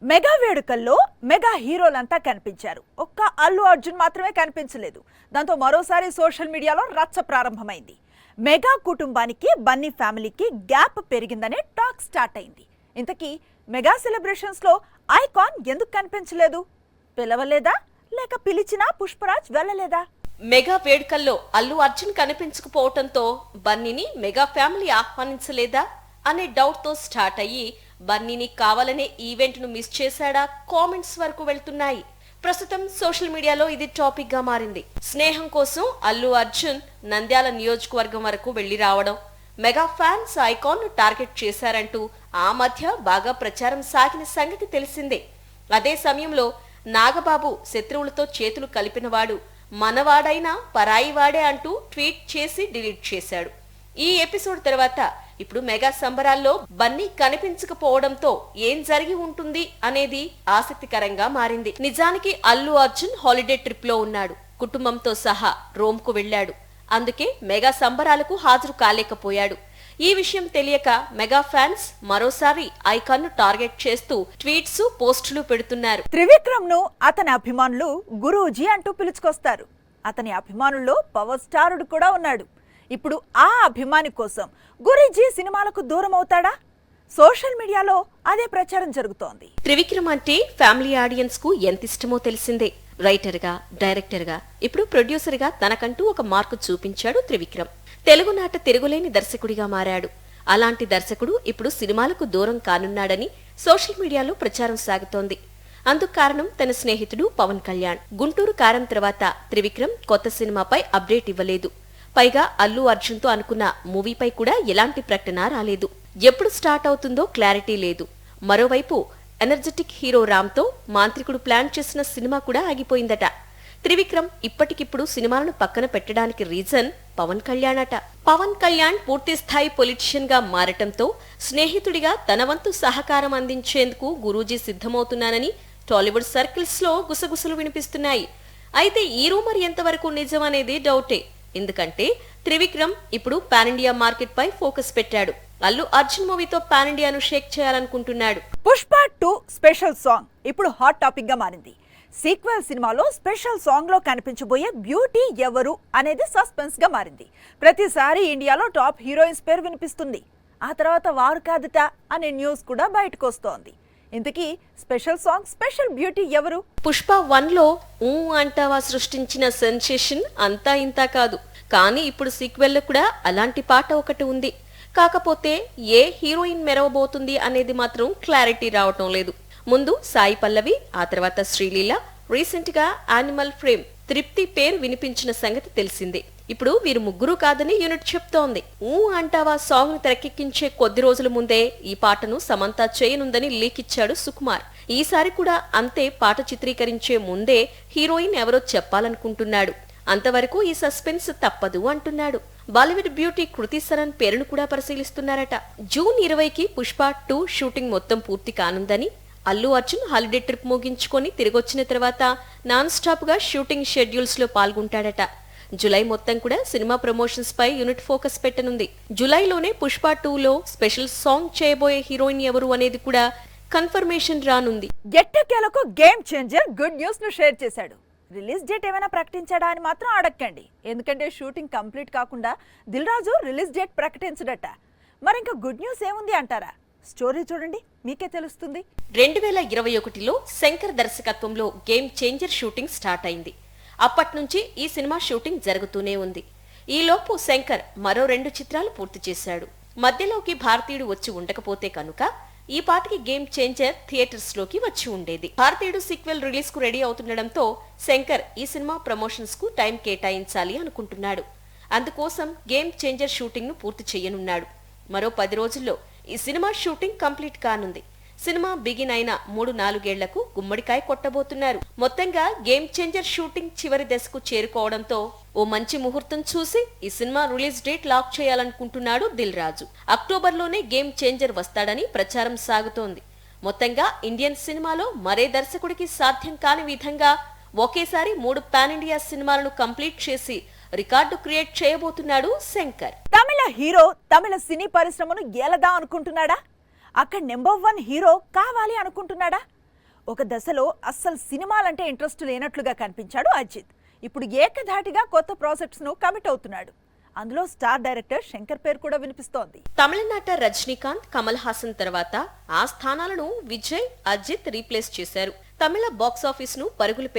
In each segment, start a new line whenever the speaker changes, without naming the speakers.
Mega వేడుకల్లో mega హీరోలంతా కనిపించారు. ఒక్క అల్లు అర్జున్ మాత్రమే కనిపించలేదు. దాంతో మరోసారి సోషల్ మీడియాలో రచ్చ ప్రారంభమైంది. మెగా కుటుంబానికి బన్నీ ఫ్యామిలీకి గ్యాప్ పెరిగిందనే టాక్ స్టార్ట్ అయింది. ఇంతకీ మెగా సెలబ్రేషన్స్ లో ఐకాన్ ఎందుకు కనిపించలేదు? పిలవలేదా లేక పిలిచినా పుష్పరాజ్ వెళ్ళలేదా?
మెగా వేడుకల్లో అల్లు అర్జున్ కనిపించకపోవడంతో బన్నీని మెగా ఫ్యామిలీ ఆహ్వానించలేదా అనే డౌట్ తో స్టార్ట్ అయ్యి బన్నీని కావాలనే ఈవెంట్ ను మిస్ చేశాడా కామెంట్స్ వరకు వెళ్తున్నాయి. ప్రస్తుతం సోషల్ మీడియాలో ఇది టాపిక్ గా మారింది. స్నేహం కోసం అల్లు అర్జున్ నంద్యాల నియోజకవర్గం వరకు వెళ్లి రావడం, మెగా ఫ్యాన్స్ ఐకాన్ ను టార్గెట్ చేశారంటూ ఆ మధ్య బాగా ప్రచారం సాగిన సంగతి తెలిసిందే. అదే సమయంలో నాగబాబు శత్రువులతో చేతులు కలిపినవాడు మనవాడైనా పరాయివాడే అంటూ ట్వీట్ చేసి డిలీట్ చేశాడు. ఈ ఎపిసోడ్ తర్వాత ఇప్పుడు మెగా సంబరాల్లో బన్నీ కనిపించకపోవడంతో ఏం జరిగి ఉంటుంది అనేది ఆసక్తికరంగా మారింది. నిజానికి అల్లు అర్జున్ హాలిడే ట్రిప్ లో ఉన్నాడు. కుటుంబంతో సహా రోమ్ కు వెళ్లాడు. అందుకే మెగా సంబరాలకు హాజరు కాలేకపోయాడు. ఈ విషయం తెలియక మెగా ఫ్యాన్స్ మరోసారి ఐకాన్ ను టార్గెట్ చేస్తూ ట్వీట్స్ పోస్టులు పెడుతున్నారు.
త్రివిక్రమ్ ను అతని అభిమానులు గురూజీ అంటూ పిలుచుకొస్తారు. అతని అభిమానుల్లో పవర్ స్టారుడు కూడా ఉన్నాడు. ఇప్పుడు ఆ అభిమాని కోసం గురూజీ సినిమాలకు దూరం అవుతాడా? సోషల్ మీడియాలో అదే ప్రచారం జరుగుతోంది.
త్రివిక్రమ్ అంటే ఫ్యామిలీ ఆడియన్స్ కు ఎంత ఇష్టమో తెలిసిందే. రైటర్ గా, డైరెక్టర్ గా, ఇప్పుడు ప్రొడ్యూసర్ గా తనకంటూ ఒక మార్కు చూపించాడు త్రివిక్రమ్. తెలుగునాట తిరుగులేని దర్శకుడిగా మారాడు. అలాంటి దర్శకుడు ఇప్పుడు సినిమాలకు దూరం కానున్నాడని సోషల్ మీడియాలో ప్రచారం సాగుతోంది. అందుకు కారణం తన స్నేహితుడు పవన్ కళ్యాణ్. గుంటూరు కారం తర్వాత త్రివిక్రమ్ కొత్త సినిమాపై అప్డేట్ ఇవ్వలేదు. పైగా అల్లు అర్జున్ తో అనుకున్న మూవీపై కూడా ఎలాంటి ప్రకటన రాలేదు. ఎప్పుడు స్టార్ట్ అవుతుందో క్లారిటీ లేదు. మరోవైపు ఎనర్జెటిక్ హీరో రామ్ తో మాంత్రికుడు ప్లాన్ చేసిన సినిమా కూడా ఆగిపోయిందట. త్రివిక్రమ్ ఇప్పటికిప్పుడు సినిమాలను పక్కన పెట్టడానికి రీజన్ పవన్ కళ్యాణ్ అట. పవన్ కళ్యాణ్ పూర్తి స్థాయి పొలిటీషియన్ గా మారటంతో స్నేహితుడిగా తన వంతు సహకారం అందించేందుకు గురూజీ సిద్ధమవుతున్నానని టాలీవుడ్ సర్కిల్స్ లో గుసగుసలు వినిపిస్తున్నాయి. అయితే ఈ రూమర్ ఎంతవరకు నిజం అనేది డౌటే. ఎందుకంటే త్రివిక్రమ్ ఇప్పుడు పాన్ ఇండియా మార్కెట్ పై ఫోకస్ పెట్టాడు. అల్లు అర్జున్ మూవీతో పాన్ ఇండియాను షేక్ చేయాలనుకుంటున్నాడు.
పుష్ప 2 స్పెషల్ సాంగ్ ఇప్పుడు హాట్ టాపిక్ గా మారింది. సీక్వెల్ సినిమాలో స్పెషల్ సాంగ్ లో కనిపించబోయే బ్యూటీ ఎవరు అనేది సస్పెన్స్ గా మారింది. ప్రతిసారి ఇండియాలో టాప్ హీరోయిన్స్ పేరు వినిపిస్తుంది. ఆ తర్వాత వారు కాదుట అనే న్యూస్ కూడా బయటకు వస్తోంది. ఇంతకీ స్పెషల్ సాంగ్, స్పెషల్ బ్యూటీ ఎవరు?
పుష్ప 1 లో అంటావా సృష్టించిన సెన్సేషన్ అంతా ఇంతా కాదు. కానీ ఇప్పుడు సీక్వెల్ లో కూడా అలాంటి పాట ఒకటి ఉంది. కాకపోతే ఏ హీరోయిన్ మెరవబోతుంది అనేది మాత్రం క్లారిటీ రావటం లేదు. ముందు సాయి పల్లవి, ఆ తర్వాత శ్రీలీల, రీసెంట్ గా యానిమల్ ఫ్రేమ్ తృప్తి పేరు వినిపించిన సంగతి తెలిసిందే. ఇప్పుడు వీరు ముగ్గురు కాదని యూనిట్ చెప్తోంది. అంటావా సాంగ్ ను తెరకెక్కించే కొద్ది రోజుల ముందే ఈ పాటను సమంత చేయనుందని లీక్ ఇచ్చాడు సుకుమార్. ఈసారి కూడా అంతే, పాట చిత్రీకరించే ముందే హీరోయిన్ ఎవరో చెప్పాలనుకుంటున్నాడు. అంతవరకు ఈ సస్పెన్స్ తప్పదు అంటున్నాడు. బాలీవుడ్ బ్యూటీ కృతి సరన్ పేరును కూడా పరిశీలిస్తున్నారట. జూన్ 20కి పుష్ప 2 షూటింగ్ మొత్తం పూర్తి కానుందని, అల్లు అర్జున్ హాలిడే ట్రిప్ ముగించుకొని తిరిగొచ్చిన తర్వాత నాన్ స్టాప్ గా షూటింగ్ షెడ్యూల్స్ లో పాల్గొంటాడట. జులై మొత్తం కూడా సినిమా ప్రమోషన్స్ పై యూనిట్ ఫోకస్ పెట్టనుంది. జులైలోనే పుష్ప 2లో స్పెషల్ సాంగ్ చేయబోయే హీరోయిన్ ఎవరు అనేది కూడా కన్ఫర్మేషన్ రానుంది.
ఎట్టకేలకు గేమ్ చేంజర్ గుడ్ న్యూస్ ను షేర్ చేశాడు. రిలీజ్ డేట్ ఏమైనా ప్రకటించాడా అని మాత్రం అడగండి. ఎందుకంటే షూటింగ్ కంప్లీట్ కాకుండా దిల్ రాజు రిలీజ్ డేట్ ప్రకటించడట. మరి ఇంకా గుడ్ న్యూస్ ఏముంది అంటారా? స్టోరీ చూడండి, మీకే తెలుస్తుంది.
2021లో శంకర్ దర్శకత్వంలో గేమ్ చేంజర్ షూటింగ్ స్టార్ట్ అయింది. అప్పటి నుంచి ఈ సినిమా షూటింగ్ జరుగుతూనే ఉంది. ఈలోపు శంకర్ మరో 2 చిత్రాలు పూర్తి చేశాడు. మధ్యలోకి భారతీయుడు వచ్చి ఉండకపోతే కనుక ఈ పాటికి గేమ్ చేంజర్ థియేటర్స్ లోకి వచ్చి ఉండేది. భారతీయుడు సీక్వెల్ రిలీజ్ కు రెడీ అవుతుండడంతో శంకర్ ఈ సినిమా ప్రమోషన్స్ కు టైం కేటాయించాలి అనుకుంటున్నాడు. అందుకోసం గేమ్ చేంజర్ షూటింగ్ ను పూర్తి చేయనున్నాడు. మరో 10 రోజుల్లో ఈ సినిమా షూటింగ్ కంప్లీట్ కానుంది. సినిమా బిగిన్ అయిన 3-4 ఏళ్లకు గుమ్మడికాయ కొట్టబోతున్నారు. మొత్తంగా గేమ్ చేంజర్ షూటింగ్ చివరి దశకు చేరుకోవడంతో ఓ మంచి ముహూర్తం చూసి ఈ సినిమా రిలీజ్ డేట్ లాక్ చేయాలనుకుంటున్నాడు దిల్ రాజు. అక్టోబర్లోనే గేమ్ చేంజర్ వస్తాడని ప్రచారం సాగుతోంది. మొత్తంగా ఇండియన్ సినిమాలో మరే దర్శకుడికి సాధ్యం కాని విధంగా ఒకేసారి 3 పాన్ ఇండియా సినిమాలను కంప్లీట్ చేసి రికార్డు క్రియేట్ చేయబోతున్నాడు శంకర్.
తమిళ హీరో తమిళ సినీ పరిశ్రమను గేలదా అనుకుంటున్నాడా? అక్కడ నెంబర్ 1 హీరో కావాలి అనుకుంటున్నాడా? ఒక దశలో అస్సలు సినిమాలంటే ఇంట్రెస్ట్ లేనట్లుగా కనిపించాడు అజిత్. ఇప్పుడు ఏకధాటిగా కొత్త ప్రాజెక్ట్స్ ను కమిట్ అవుతున్నాడు. అందులో స్టార్ డైరెక్టర్ శంకర్ పేరు కూడా వినిపిస్తోంది.
తమిళనాట రజనీకాంత్, కమల్ హాసన్ తర్వాత ఆ స్థానాలను విజయ్, అజిత్ రీప్లేస్ చేశారు. తమిళ బాక్సాఫీస్ ను పరుగులు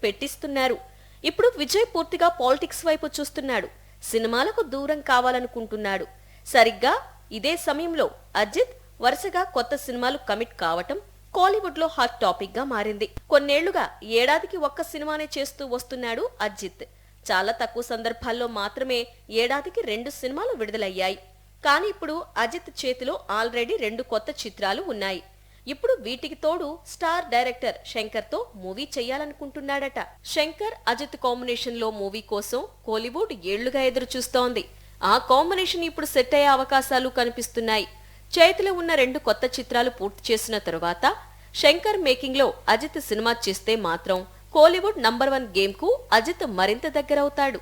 పెట్టిస్తున్నారు. ఇప్పుడు విజయ్ పూర్తిగా పాలిటిక్స్ వైపు చూస్తున్నాడు. సినిమాలకు దూరం కావాలనుకుంటున్నాడు. సరిగ్గా ఇదే సమయంలో అజిత్ వరుసగా కొత్త సినిమాలు కమిట్ కావటం కోలీవుడ్ లో హాట్ టాపిక్ గా మారింది. కొన్నేళ్లుగా ఏడాదికి ఒక్క సినిమానే చేస్తూ వస్తున్నాడు అజిత్. చాలా తక్కువ సందర్భాల్లో మాత్రమే ఏడాదికి 2 సినిమాలు విడుదలయ్యాయి. కానీ ఇప్పుడు అజిత్ చేతిలో ఆల్రెడీ 2 కొత్త చిత్రాలు ఉన్నాయి. ఇప్పుడు వీటికి తోడు స్టార్ డైరెక్టర్ శంకర్ తో మూవీ చెయ్యాలనుకుంటున్నాడట. శంకర్, అజిత్ కాంబినేషన్ లో మూవీ కోసం కోలీవుడ్ ఏళ్లుగా ఎదురు చూస్తోంది. ఆ కాంబినేషన్ ఇప్పుడు సెట్ అయ్యే అవకాశాలు కనిపిస్తున్నాయి. చేతిలో ఉన్న 2 కొత్త చిత్రాలు పూర్తి చేసిన తరువాత శంకర్ మేకింగ్ లో అజిత్ సినిమా చేస్తే మాత్రం కోలీవుడ్ నంబర్ 1 గేమ్ కు అజిత్ మరింత దగ్గరవుతాడు.